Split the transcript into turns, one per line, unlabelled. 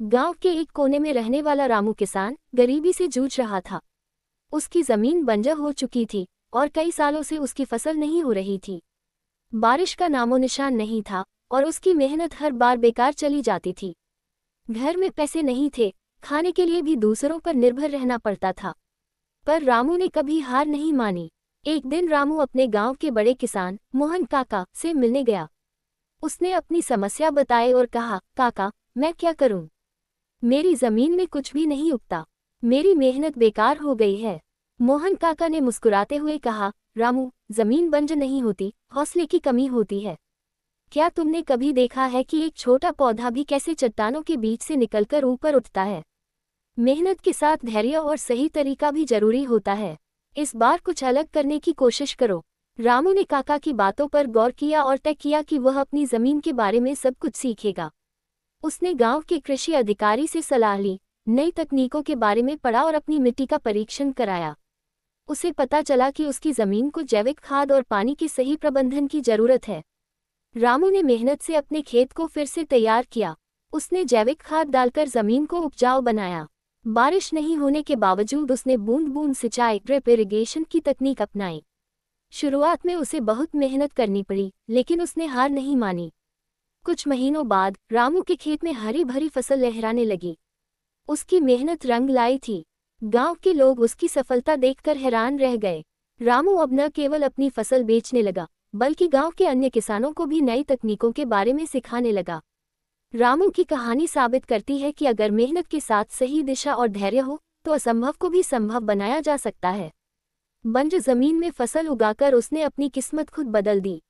गांव के एक कोने में रहने वाला रामू किसान गरीबी से जूझ रहा था। उसकी जमीन बंजर हो चुकी थी और कई सालों से उसकी फसल नहीं हो रही थी। बारिश का नामो निशान नहीं था और उसकी मेहनत हर बार बेकार चली जाती थी। घर में पैसे नहीं थे, खाने के लिए भी दूसरों पर निर्भर रहना पड़ता था। पर रामू ने कभी हार नहीं मानी। एक दिन रामू अपने गांव के बड़े किसान मोहन काका से मिलने गया। उसने अपनी समस्या बताई और कहा, काका, मैं क्या करूं? मेरी जमीन में कुछ भी नहीं उगता, मेरी मेहनत बेकार हो गई है। मोहन काका ने मुस्कुराते हुए कहा, रामू, जमीन बंजर नहीं होती, हौसले की कमी होती है। क्या तुमने कभी देखा है कि एक छोटा पौधा भी कैसे चट्टानों के बीच से निकलकर ऊपर उठता है? मेहनत के साथ धैर्य और सही तरीका भी जरूरी होता है। इस बार कुछ अलग करने की कोशिश करो। रामू ने काका की बातों पर गौर किया और तय किया कि वह अपनी जमीन के बारे में सब कुछ सीखेगा। उसने गांव के कृषि अधिकारी से सलाह ली, नई तकनीकों के बारे में पढ़ा और अपनी मिट्टी का परीक्षण कराया। उसे पता चला कि उसकी जमीन को जैविक खाद और पानी के सही प्रबंधन की जरूरत है। रामू ने मेहनत से अपने खेत को फिर से तैयार किया। उसने जैविक खाद डालकर जमीन को उपजाऊ बनाया। बारिश नहीं होने के बावजूद उसने बूंद बूंद सिंचाई ड्रिप इरिगेशन की तकनीक अपनाई। शुरुआत में उसे बहुत मेहनत करनी पड़ी, लेकिन उसने हार नहीं मानी। कुछ महीनों बाद रामू के खेत में हरी भरी फसल लहराने लगी। उसकी मेहनत रंग लाई थी। गांव के लोग उसकी सफलता देखकर हैरान रह गए। रामू अब न केवल अपनी फसल बेचने लगा, बल्कि गांव के अन्य किसानों को भी नई तकनीकों के बारे में सिखाने लगा। रामू की कहानी साबित करती है कि अगर मेहनत के साथ सही दिशा और धैर्य हो, तो असंभव को भी संभव बनाया जा सकता है। बंजर जमीन में फसल उगाकर उसने अपनी किस्मत खुद बदल दी।